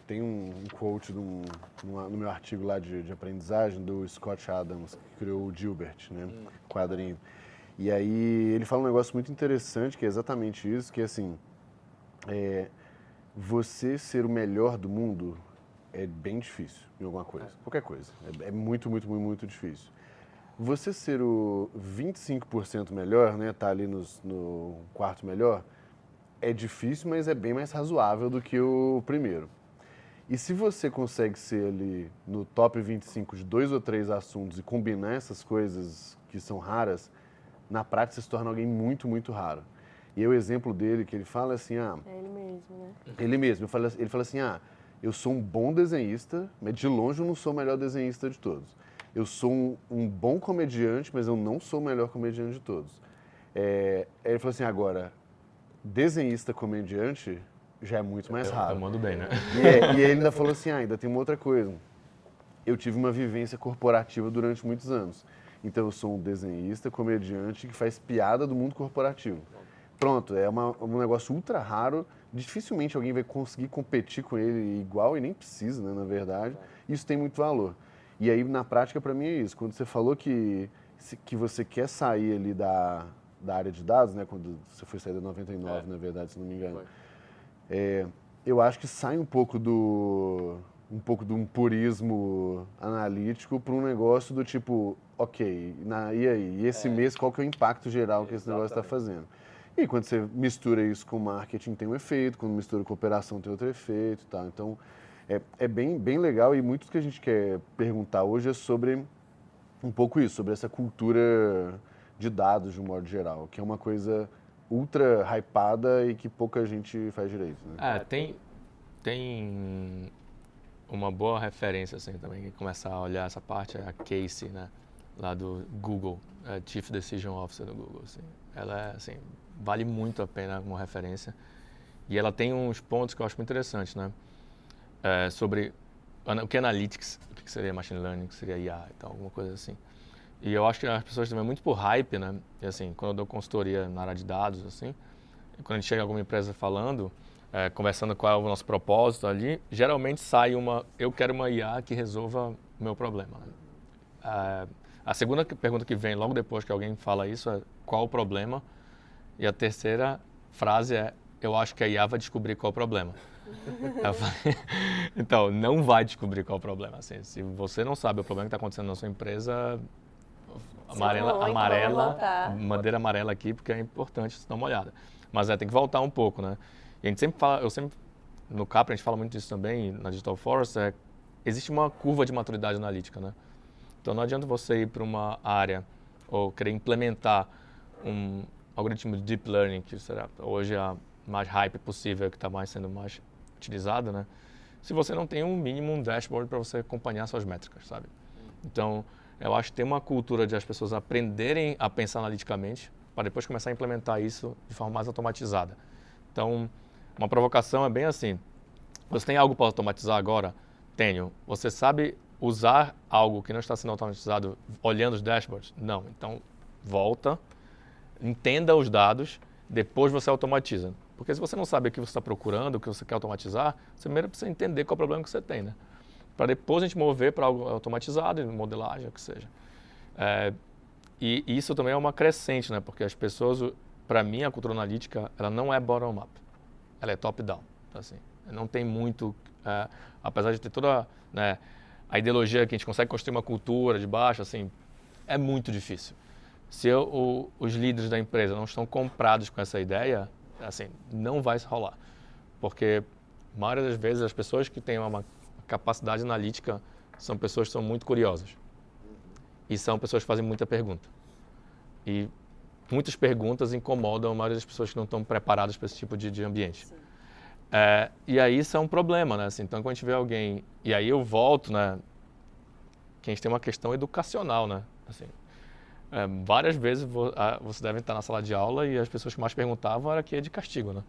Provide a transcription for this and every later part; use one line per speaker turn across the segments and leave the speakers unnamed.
tem um quote no meu artigo lá de aprendizagem do Scott Adams, que criou o Gilbert, né? Quadrinho. E aí ele fala um negócio muito interessante, que é exatamente isso, que é assim, você ser o melhor do mundo é bem difícil em alguma coisa, qualquer coisa. É muito, muito, muito, muito difícil. Você ser o 25% melhor, né, tá ali no quarto melhor, é difícil, mas é bem mais razoável do que o primeiro. E se você consegue ser ali no top 25 de 2 ou 3 assuntos e combinar essas coisas que são raras, na prática você se torna alguém muito, muito raro. E aí o exemplo dele que ele fala é assim,
É ele mesmo, né?
ele mesmo, ele fala assim, eu sou um bom desenhista, mas de longe eu não sou o melhor desenhista de todos. Eu sou um bom comediante, mas eu não sou o melhor comediante de todos. Ele falou assim, agora, desenhista comediante já é muito mais raro.
Eu mando bem, né?
E ele ainda falou assim, ainda tem uma outra coisa. Eu tive uma vivência corporativa durante muitos anos. Então eu sou um desenhista, comediante que faz piada do mundo corporativo. Pronto, é um negócio ultra raro. Dificilmente alguém vai conseguir competir com ele igual e nem precisa, né, na verdade. Isso tem muito valor. E aí, na prática, para mim é isso. Quando você falou que você quer sair ali da área de dados, né, quando você foi sair da 99, na verdade, se não me engano, eu acho que sai um pouco de um purismo analítico para um negócio do tipo, ok, e aí? E esse mês, qual que é o impacto geral que esse negócio está fazendo? E quando você mistura isso com marketing tem um efeito, quando mistura com operação tem outro efeito e tal. Então, é bem, bem legal e muito do que a gente quer perguntar hoje é sobre um pouco isso, sobre essa cultura de dados de um modo geral, que é uma coisa ultra hypada e que pouca gente faz direito, né?
Tem uma boa referência assim também, que começar a olhar essa parte, é a Casey, né, lá do Google, Chief Decision Officer do Google, assim. Ela assim, vale muito a pena como referência. E ela tem uns pontos que eu acho muito interessantes, né? Sobre o que é Analytics, o que seria Machine Learning, o que seria IA e tal, alguma coisa assim. E eu acho que as pessoas também muito por hype, né? E assim, quando eu dou consultoria na área de dados, assim, quando a gente chega em alguma empresa falando, conversando qual é o nosso propósito ali, geralmente sai eu quero uma IA que resolva o meu problema. A segunda pergunta que vem logo depois que alguém fala isso é qual o problema? E a terceira frase é, eu acho que a IA vai descobrir qual o problema. Eu falei, então, não vai descobrir qual o problema. Assim, se você não sabe o problema que está acontecendo na sua empresa, bandeira amarela aqui, porque é importante você dar uma olhada. Mas tem que voltar um pouco, né? E a gente sempre fala, no Capra a gente fala muito disso também, na Digital Force, existe uma curva de maturidade analítica, né? Então não adianta você ir para uma área ou querer implementar um algoritmo de Deep Learning, que será hoje a mais hype possível, que está sendo mais utilizado, né? Se você não tem um dashboard para você acompanhar suas métricas, sabe? Então, eu acho que tem uma cultura de as pessoas aprenderem a pensar analiticamente para depois começar a implementar isso de forma mais automatizada. Então, uma provocação é bem assim, você tem algo para automatizar agora? Tenho. Você sabe usar algo que não está sendo automatizado olhando os dashboards? Não. Então, volta, entenda os dados, depois você automatiza. Porque se você não sabe o que você está procurando, o que você quer automatizar, você primeiro precisa entender qual é o problema que você tem, né? Para depois a gente mover para algo automatizado, modelagem, o que seja. E isso também é uma crescente, né? Porque as pessoas, para mim, a cultura analítica, ela não é bottom-up, ela é top-down. Então, assim, não tem muito, apesar de ter toda, né, a ideologia que a gente consegue construir uma cultura de baixo, assim, é muito difícil. Se os líderes da empresa não estão comprados com essa ideia, assim, não vai rolar. Porque, a maioria das vezes, as pessoas que têm uma capacidade analítica são pessoas que são muito curiosas. E são pessoas que fazem muita pergunta. E muitas perguntas incomodam a maioria das pessoas que não estão preparadas para esse tipo de ambiente. E aí isso é um problema, né? Assim, então, quando a gente vê alguém... E aí eu volto, né? Que a gente tem uma questão educacional, né? Assim, várias vezes você deve estar na sala de aula e as pessoas que mais perguntavam era que é de castigo, né?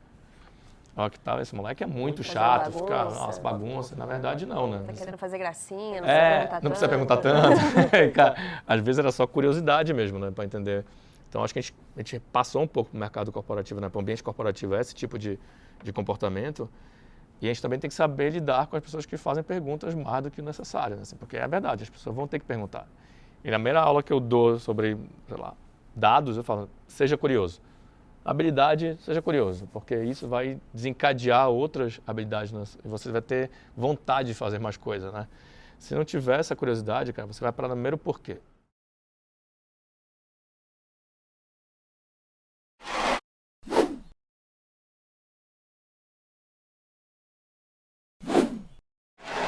Olha que tal, esse moleque é muito chato, fica nossa bagunça. Na verdade, não, né?
Tá querendo fazer gracinha, não precisa perguntar tanto.
Não precisa perguntar tanto. Cara, às vezes era só curiosidade mesmo, né? Para entender. Então, acho que a gente passou um pouco para o mercado corporativo, né? Para o ambiente corporativo, esse tipo de comportamento. E a gente também tem que saber lidar com as pessoas que fazem perguntas mais do que o necessário, né? Assim, porque é verdade, as pessoas vão ter que perguntar. E na primeira aula que eu dou sobre, sei lá, dados, eu falo, seja curioso. Habilidade, seja curioso, porque isso vai desencadear outras habilidades e você vai ter vontade de fazer mais coisas, né? Se não tiver essa curiosidade, cara, você vai parar no primeiro porquê.